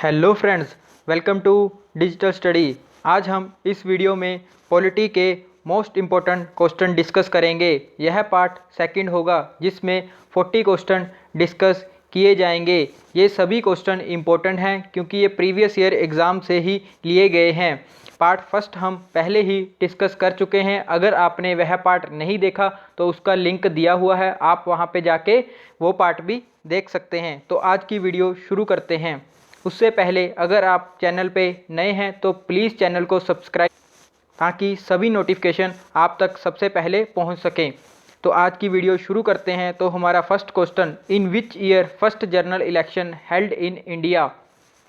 Hello friends, welcome to digital study. आज हम इस वीडियो में पॉलिटी के मोस्ट इम्पोर्टेंट क्वेश्चन डिस्कस करेंगे। यह पार्ट सेकंड होगा जिसमें 40 क्वेश्चन डिस्कस किए जाएंगे। ये सभी क्वेश्चन इम्पोर्टेंट हैं क्योंकि ये प्रीवियस ईयर एग्ज़ाम से ही लिए गए हैं। पार्ट फर्स्ट हम पहले ही डिस्कस कर चुके हैं। अगर आपने वह पार्ट नहीं देखा तो उसका लिंक दिया हुआ है, आप वहाँ पे जाके वो पार्ट भी देख सकते हैं। तो आज की वीडियो शुरू करते हैं। उससे पहले अगर आप चैनल पे नए हैं तो प्लीज़ चैनल को सब्सक्राइब ताकि सभी नोटिफिकेशन आप तक सबसे पहले पहुंच सकें। तो आज की वीडियो शुरू करते हैं। तो हमारा first question, in which year first general election held in India?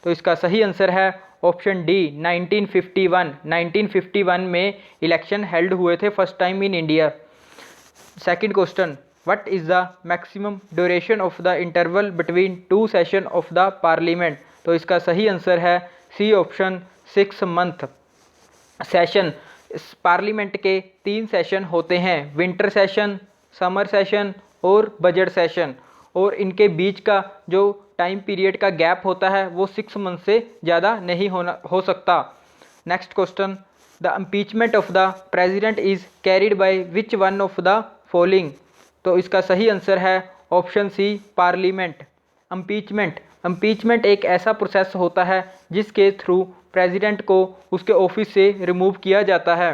तो इसका सही आंसर है ऑप्शन डी 1951। 1951 में इलेक्शन हेल्ड हुए थे first time in India. Second question, what is the maximum duration of the interval between two session of the parliament? तो इसका सही आंसर है C option 6 month. Session parliament के 3 session होते हैं, विंटर सेशन, समर सेशन और budget session, और इनके बीच का जो टाइम पीरियड का गैप होता है वो 6 मंथ से ज़्यादा नहीं हो सकता। Next question, the impeachment of the president is carried by which one of the following? तो इसका सही आंसर है ऑप्शन सी पार्लियामेंट। इम्पीचमेंट एक ऐसा प्रोसेस होता है जिसके थ्रू प्रेसिडेंट को उसके ऑफिस से रिमूव किया जाता है।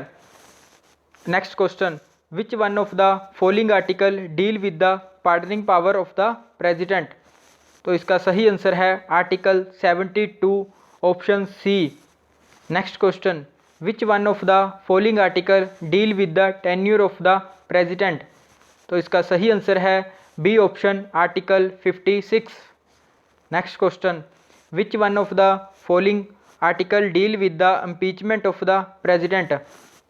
Next question, which one of the following article deal with the pardoning power of the president? तो इसका सही आंसर है article 72 option C. Next question, which one of the following article deal with the tenure of the president? तो इसका सही answer है B option article 56। Next question, which one of the following article deal with the impeachment of the president?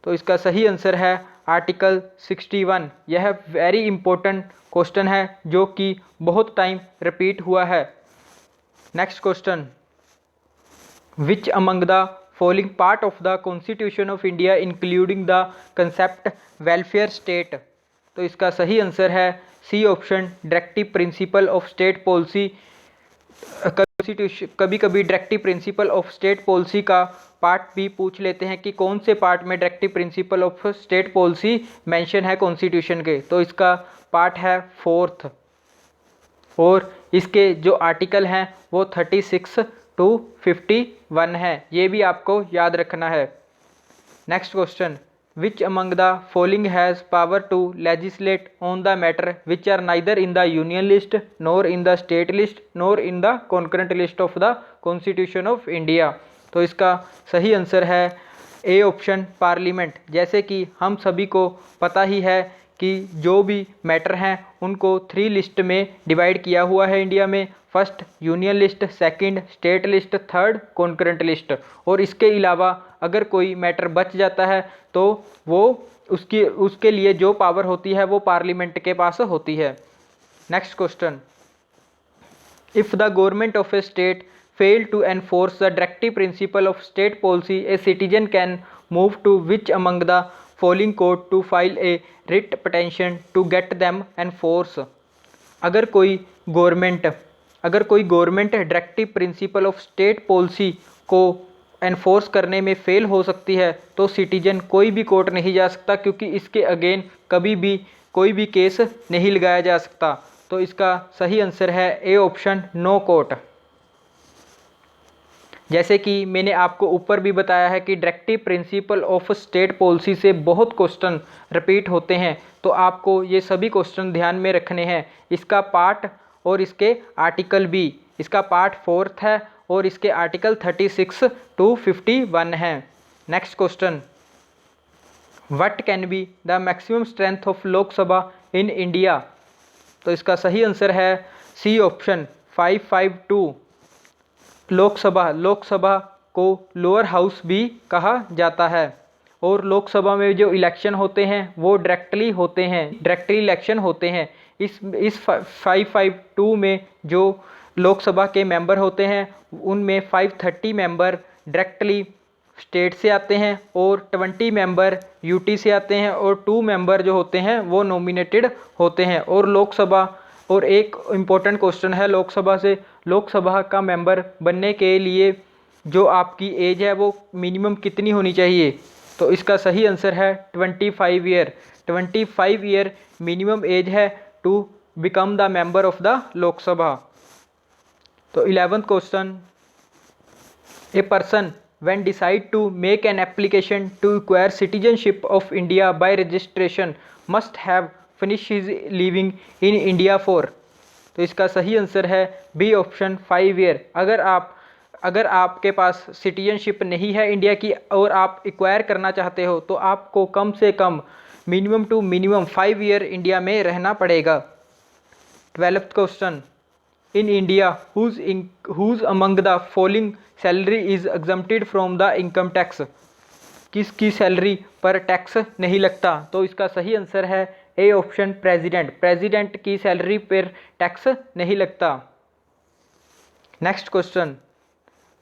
तो इसका सही answer है article 61। यह very important question है जो कि बहुत टाइम रिपीट हुआ है। Next question, which among the following part of the constitution of India including the concept welfare state? तो इसका सही आंसर है C option directive principle of state policy. कभी कभी directive principle of state policy का part भी पूछ लेते हैं कि कौन से पार्ट में directive principle of state policy mention है कॉन्स्टिट्यूशन के। तो इसका पार्ट है 4th, और इसके जो आर्टिकल हैं वो 36 to 51 है। ये भी आपको याद रखना है। Next question, which among the following has power to legislate on the matter which are neither in the union list nor in the state list nor in the concurrent list of the constitution of India? तो इसका सही answer है A option parliament. जैसे कि हम सभी को पता ही है कि जो भी मैटर हैं उनको 3 लिस्ट में डिवाइड किया हुआ है इंडिया में। First union list, second state list, third concurrent list. और इसके अलावा अगर कोई मैटर बच जाता है तो वो उसके लिए जो पावर होती है वो पार्लियामेंट के पास होती है। Next question, if the government of A state fail to enforce the directive principle of state policy, a citizen can move to which among the following court to file a writ petition to get them enforce? अगर कोई government directive principle of state policy को enforce करने में fail हो सकती है तो citizen कोई भी कोर्ट नहीं जा सकता, क्योंकि इसके अगेन कभी भी कोई भी केस नहीं लगाया जा सकता। तो इसका सही आंसर है ए ऑप्शन नो कोर्ट। जैसे कि मैंने आपको ऊपर भी बताया है कि directive principle of state policy से बहुत क्वेश्चन रिपीट होते हैं, तो आपको ये सभी क्वेश्चन ध्यान में रखने हैं। इसका पार्ट और इसके आर्टिकल भी, इसका पार्ट 4th है और इसके आर्टिकल 36 to 51 है। Next question, what can be the maximum strength of Lok Sabha in India? तो इसका सही आंसर है सी ऑप्शन 552। लोकसभा को लोअर हाउस भी कहा जाता है, और लोकसभा में जो इलेक्शन होते हैं वो डायरेक्टली इलेक्शन होते हैं। इस 552 में जो लोकसभा के मेंबर होते हैं उनमें 530 मेंबर डायरेक्टली स्टेट से आते हैं और 20 मेंबर यूटी से आते हैं और 2 मेंबर जो होते हैं वो नॉमिनेटेड होते हैं। और एक इम्पोर्टेंट क्वेश्चन है लोकसभा से, लोकसभा का मेंबर बनने के लिए जो आपकी एज है वो मिनिमम कितनी होनी चाहिए? तो इसका सही आंसर है 25 ईयर। 25 ईयर मिनिमम एज है to become the member of the Lok Sabha. तो 11th question, a person when decide to make an application to acquire citizenship of India by registration must have finished his living in India for। तो इसका सही answer है B option 5 year. अगर आपके पास citizenship नहीं है India की और आप एक्वायर करना चाहते हो तो आपको कम से कम minimum two minimum 5 year India में रहना पड़ेगा। 12th question, in India whose among the following salary is exempted from the income tax। किसकी सैलरी पर टैक्स नहीं लगता? तो इसका सही आंसर है ए ऑप्शन प्रेसिडेंट की सैलरी पर टैक्स नहीं लगता। Next question,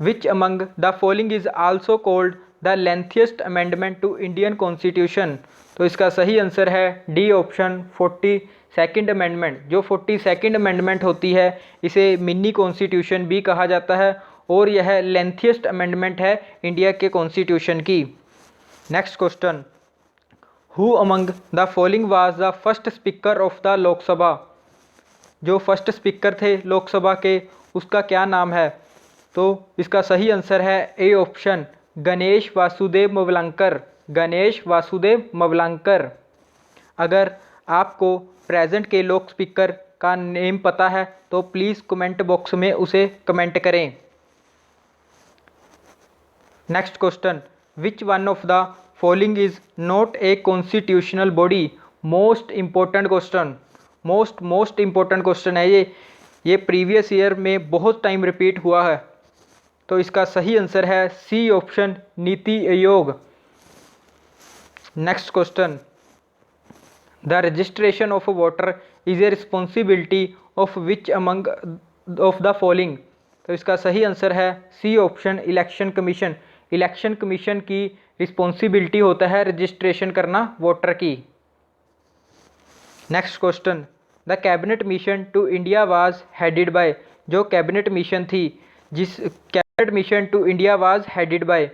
which among the following is also called the lengthiest amendment to Indian constitution. तो इसका सही आंसर है डी ऑप्शन 42nd अमेंडमेंट। जो 42nd अमेंडमेंट होती है इसे मिनी कॉन्स्टिट्यूशन भी कहा जाता है और यह लेंथिएस्ट अमेंडमेंट है इंडिया के कॉन्स्टिट्यूशन की। Next question, who among the following was the first speaker of the Lok Sabha. जो फर्स्ट स्पीकर थे लोकसभा के उसका क्या नाम है? तो इसका सही आंसर है ए ऑप्शन गणेश वासुदेव मवलंकर। अगर आपको प्रेजेंट के लोक स्पीकर का नेम पता है तो प्लीज़ कमेंट बॉक्स में उसे कमेंट करें। Next question, which one of the following is not a constitutional body. Most important question है ये प्रीवियस ईयर में बहुत टाइम रिपीट हुआ है। तो इसका सही आंसर है C option NITI Aayog. Next question, the registration of voter is a responsibility of which among of the following. तो इसका सही आंसर है C option election commission. Election commission की रिस्पॉन्सिबिलिटी होता है रजिस्ट्रेशन करना वोटर की। Next question, the cabinet mission to India was headed by. जो कैबिनेट मिशन थी जिस cabinet mission to India was headed by.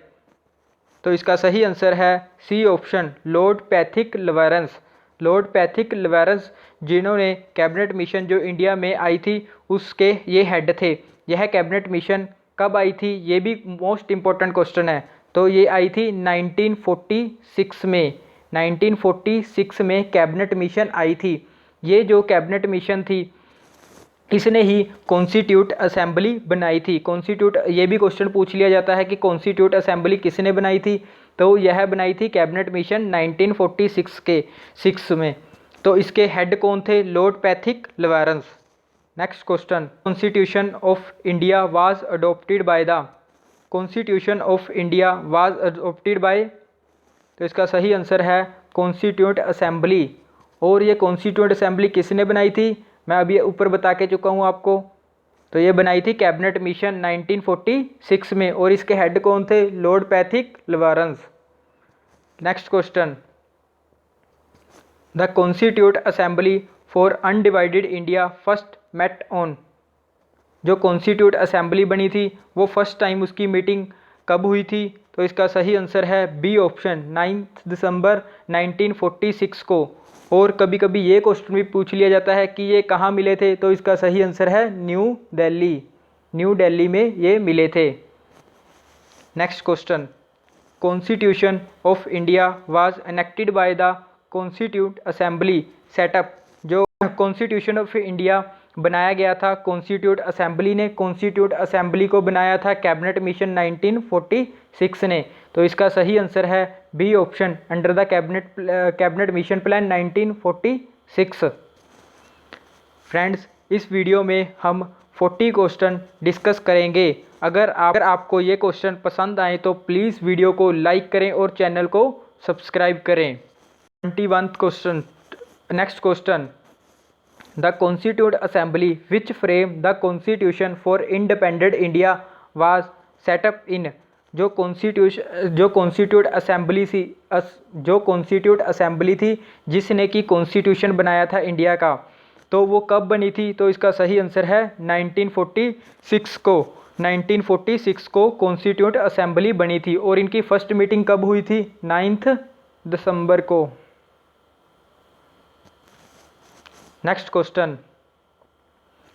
तो इसका सही आंसर है सी ऑप्शन लॉर्ड पैथिक लवेरेंस जिन्होंने कैबिनेट मिशन जो इंडिया में आई थी उसके ये हेड थे। यह कैबिनेट मिशन कब आई थी ये भी मोस्ट इम्पोर्टेंट क्वेश्चन है। तो ये आई थी 1946 में कैबिनेट मिशन आई थी। ये जो कैबिनेट मिशन थी इसने ही कॉन्स्टिट्यूट असेंबली बनाई थी। ये भी क्वेश्चन पूछ लिया जाता है कि कॉन्स्टिट्यूट असेंबली किसने बनाई थी। तो यह बनाई थी कैबिनेट मिशन 1946 में। तो इसके हेड कौन थे? Lord Pethick Lawrence. Next question, constitution of India was adopted by. तो इसका सही आंसर है कॉन्स्टिट्यूट असेंबली। और ये कॉन्स्टिट्यूट असेंबली किसने बनाई थी? मैं अभी ऊपर बता के चुका हूँ आपको। तो ये बनाई थी कैबिनेट मिशन 1946 में और इसके हेड कौन थे? Lord Pethick Lawrence. Next question, the constituent assembly for undivided India first met on. जो कॉन्स्टिट्यूट असेंबली बनी थी वो फर्स्ट टाइम उसकी मीटिंग कब हुई थी? तो इसका सही आंसर है बी ऑप्शन 9 दिसंबर 1946 को। और कभी कभी ये क्वेश्चन भी पूछ लिया जाता है कि ये कहाँ मिले थे। तो इसका सही आंसर है न्यू दिल्ली में ये मिले थे। Next question, constitution of India was enacted by the constituent assembly setup. जो कॉन्स्टिट्यूशन ऑफ इंडिया बनाया गया था कॉन्स्टिट्यूट असेंबली ने। कॉन्स्टिट्यूट असेंबली को बनाया था कैबिनेट मिशन 1946 ने। तो इसका सही आंसर है B option under the cabinet mission plan 1946। Friends, इस वीडियो में हम 40 क्वेश्चन डिस्कस करेंगे। अगर आपको ये क्वेश्चन पसंद आए तो प्लीज़ वीडियो को लाइक करें और चैनल को सब्सक्राइब करें। 21th question, next question, the constituent assembly which frame the constitution for independent India was set up in. जो कॉन्स्टिट्यूट असेंबली थी जिसने कि कॉन्स्टिट्यूशन बनाया था इंडिया का। तो वो कब बनी थी? तो इसका सही आंसर है 1946 को। 1946 को कॉन्स्टिट्यूंट असेंबली बनी थी और इनकी फर्स्ट मीटिंग कब हुई थी? 9 दिसंबर को। Next question,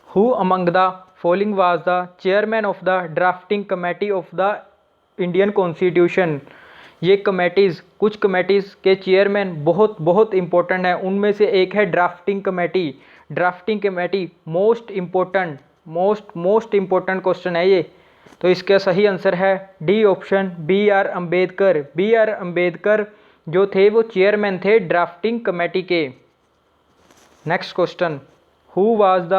who among the following was the chairman of the drafting committee of the Indian constitution? ये कमेटीज़, कुछ कमेटीज़ के चेयरमैन बहुत बहुत इंपॉर्टेंट है, उनमें से एक है drafting committee. Drafting committee most important question है ये। तो इसका सही आंसर है D option, B R Ambedkar. B R Ambedkar जो थे वो चेयरमैन थे ड्राफ्टिंग कमेटी के। Next question, who was the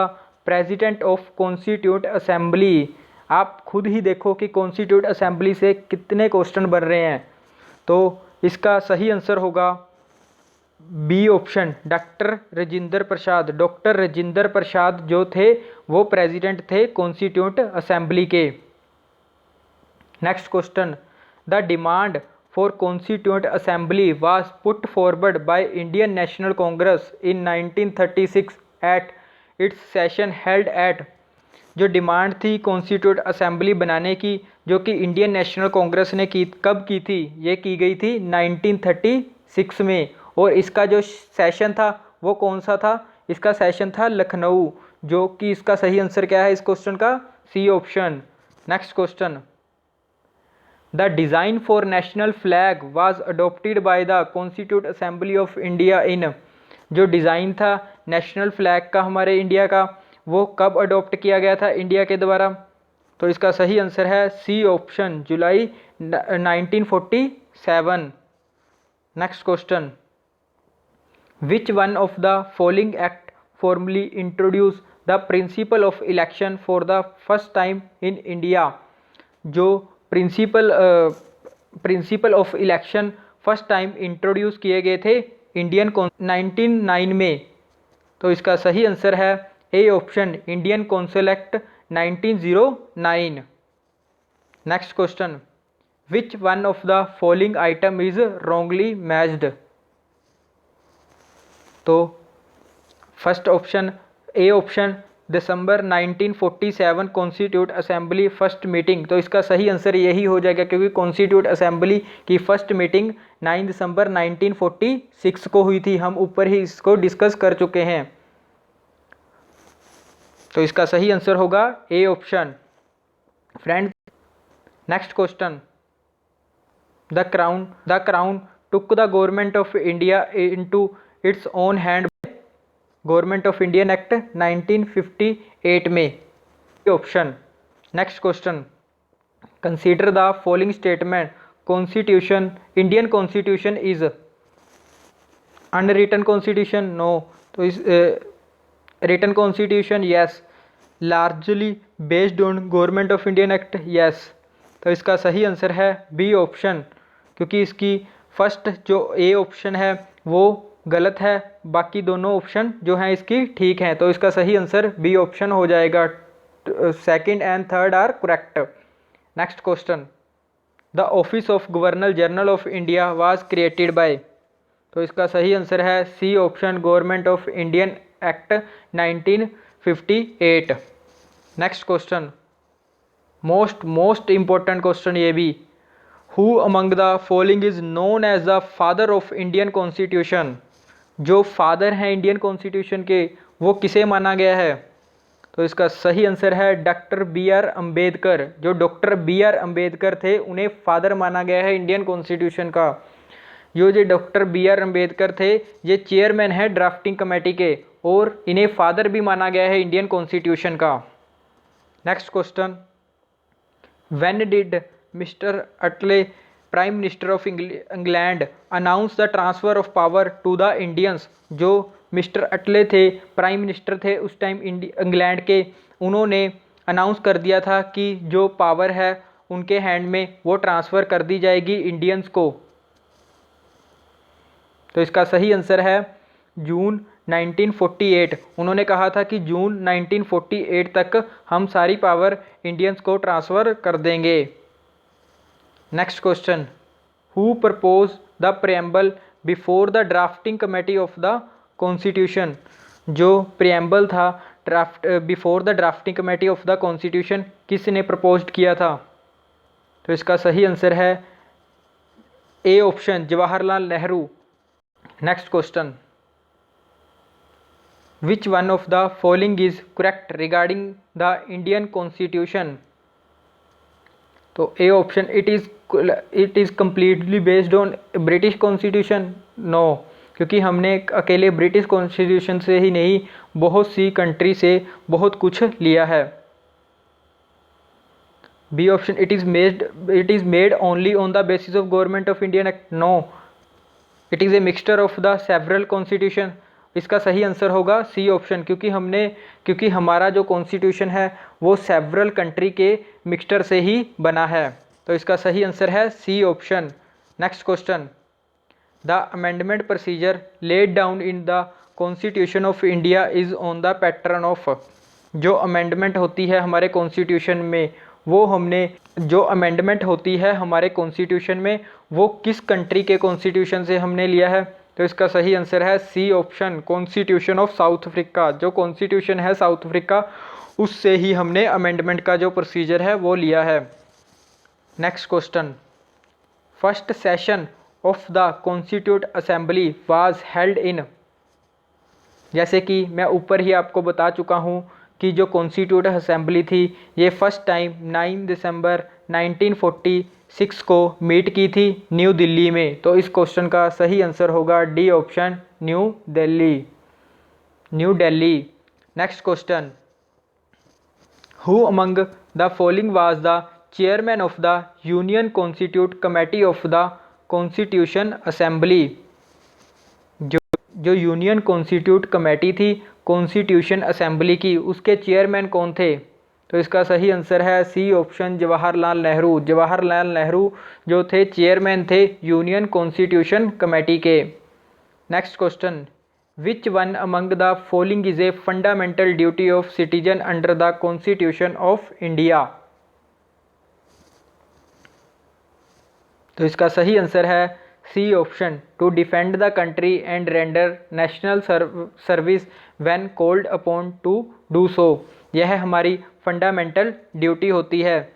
president of constituent assembly? आप खुद ही देखो कि कॉन्स्टिट्यूंट असेंबली से कितने क्वेश्चन बन रहे हैं। तो इसका सही आंसर होगा B option, doctor Rajendra Prasad. Doctor Rajendra Prasad जो थे वो प्रेसिडेंट थे कॉन्स्टिट्यूंट असेंबली के। Next question, the demand for constituent assembly was put forward by Indian national Congress in 1936 at its session held at. जो डिमांड थी कॉन्स्टिट्यूंट असेंबली बनाने की, जो कि इंडियन नेशनल कांग्रेस ने की, कब की थी? ये की गई थी 1936 में। और इसका जो सेशन था वो कौन सा था? इसका सेशन था लखनऊ, जो कि इसका सही आंसर क्या है इस क्वेश्चन का? C option. Next question, the design for national flag was adopted by the constituent assembly of India in. जो डिज़ाइन था नेशनल फ्लैग का हमारे इंडिया का, वो कब अडॉप्ट किया गया था इंडिया के द्वारा? तो इसका सही आंसर है सी ऑप्शन, जुलाई 1947। Next question, which one of the following act formally introduce the principle of election for the first time in India? जो principle of election first time introduce किए गए थे इंडियन 1909 में। तो इसका सही आंसर है A option, Indian council act 1909। Next question, which one of the following item is wrongly matched? तो फर्स्ट ऑप्शन, ए ऑप्शन, दिसंबर 1947 कॉन्स्टिट्यूंट असेंबली फर्स्ट मीटिंग। तो इसका सही आंसर यही हो जाएगा, क्योंकि कॉन्स्टिट्यूंट असेंबली की फर्स्ट मीटिंग 9 दिसंबर 1946 को हुई थी। हम ऊपर ही इसको डिस्कस कर चुके हैं। तो इसका सही आंसर होगा A option. Friends, next question, the crown took the government of India into its own hand government of Indian act 1958 में। Option. Next question, consider the following statement, constitution, Indian constitution is unwritten constitution, no. तो इस written constitution, yes. Largely based on government of Indian act, yes. तो इसका सही answer है B option, क्योंकि इसकी first जो ए ऑप्शन है वो गलत है, बाकी दोनों ऑप्शन जो हैं इसकी ठीक हैं। तो इसका सही आंसर बी ऑप्शन हो जाएगा। Second and third are correct. Next question, the office of governor general of India was created by. तो इसका सही आंसर है C option, government of Indian act 1958। Next question, most important question ये भी, who among the following is known as the father of Indian constitution. जो father हैं Indian constitution के, वो किसे माना गया है? तो इसका सही आंसर है डॉक्टर बी आर अम्बेडकर। जो डॉक्टर बी आर अम्बेडकर थे उन्हें फादर माना गया है इंडियन कॉन्स्टिट्यूशन का। जो डॉक्टर बी आर अम्बेडकर थे ये चेयरमैन है ड्राफ्टिंग कमेटी के, और इन्हें फादर भी माना गया है इंडियन कॉन्स्टिट्यूशन का। Next question, when did Mister Attlee, Prime Minister of England, announce the transfer of power to the Indians. जो मिस्टर अटले थे, प्राइम मिनिस्टर थे उस टाइम इंग्लैंड के, उन्होंने अनाउंस कर दिया था कि जो पावर है उनके हैंड में वो ट्रांसफ़र कर दी जाएगी इंडियंस को। तो इसका सही आंसर है जून 1948। उन्होंने कहा था कि जून 1948 तक हम सारी पावर इंडियंस को ट्रांसफ़र कर देंगे। Next question, who propose the preamble before the drafting committee of the constitution. जो प्रियम्बल था draft before the drafting committee of the constitution किसने प्रपोज्ड किया था? तो इसका सही आंसर है A option, Jawaharlal Nehru. Next question, which one of the following is correct regarding the Indian constitution? तो A option, it is completely based on British constitution. No, क्योंकि हमने अकेले ब्रिटिश कॉन्स्टिट्यूशन से ही नहीं, बहुत सी कंट्री से बहुत कुछ लिया है। B option, it is made only on the basis of government of Indian act. No, it is a mixture of the several constitution. इसका सही आंसर होगा सी ऑप्शन, क्योंकि हमारा जो कॉन्स्टिट्यूशन है वो सेवरल कंट्री के मिक्सचर से ही बना है। तो इसका सही आंसर है C option. Next question, the amendment procedure laid down in the constitution of India is on the pattern of. जो अमेंडमेंट होती है हमारे कॉन्स्टिट्यूशन में, वो किस कंट्री के कॉन्स्टिट्यूशन से हमने लिया है? तो इसका सही आंसर है C option, constitution of South Africa. जो कॉन्स्टिट्यूशन है साउथ अफ्रीका, उससे ही हमने अमेंडमेंट का जो प्रोसीजर है वो लिया है। Next question, first session of the constituent assembly was held in. जैसे कि मैं ऊपर ही आपको बता चुका हूँ कि जो कॉन्स्टिट्यूट असेंबली थी ये फर्स्ट टाइम 9 दिसंबर 1946 को मीट की थी न्यू दिल्ली में। तो इस क्वेश्चन का सही आंसर होगा D option, new Delhi. Next question, who among the following was the chairman of the union constitute committee of the constitution assembly. जो यूनियन कॉन्स्टिट्यूट कमेटी थी कॉन्स्टिट्यूशन असेंबली की, उसके चेयरमैन कौन थे? तो इसका सही आंसर है सी ऑप्शन, जवाहरलाल नेहरू। जवाहरलाल नेहरू जो थे चेयरमैन थे यूनियन कॉन्स्टिट्यूशन कमेटी के। Next question, which one among the following is a fundamental duty of citizen under the constitution of India? तो इसका सही आंसर है C option, to defend the country and render national service when called upon to do so. यह हमारी fundamental duty होती है।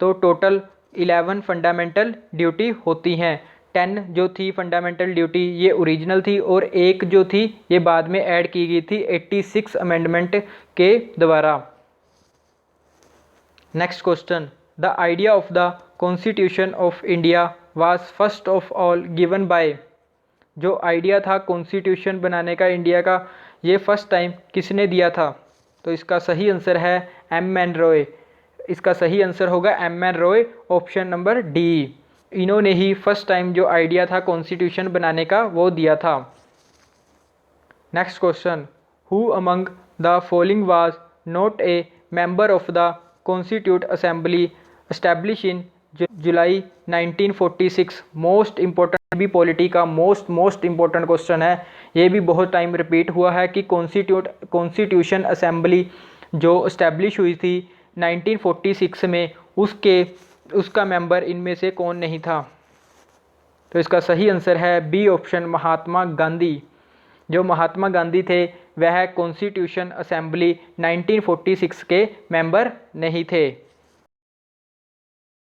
तो total 11 fundamental duty होती हैं। 10 जो थी फंडामेंटल ड्यूटी ये ओरिजिनल थी, और एक जो थी ये बाद में ऐड की गई थी 86 अमेंडमेंट के द्वारा। Next question, the idea of the constitution of India was first of all given by. जो आइडिया था कॉन्स्टिट्यूशन बनाने का इंडिया का, ये फर्स्ट टाइम किसने दिया था? तो इसका सही आंसर है एम.एन. रॉय। इसका सही आंसर होगा M.N.. Roy, option number D. इन्होंने ही फर्स्ट टाइम जो आइडिया था कॉन्स्टिट्यूशन बनाने का वो दिया था। Next question, who among the following was not a member of the constituent assembly establish in July 1946। Most important भी पॉलिटी का मोस्ट इंपॉर्टेंट क्वेश्चन है। ये भी बहुत टाइम रिपीट हुआ है कि कॉन्स्टिट्यूशन असेंबली जो इस्टेब्लिश हुई थी 1946 में, उसका मेंबर इनमें से कौन नहीं था? तो इसका सही आंसर है बी ऑप्शन, महात्मा गांधी। जो महात्मा गांधी थे वह कॉन्स्टिट्यूशन असेंबली 1946 के मेंबर नहीं थे।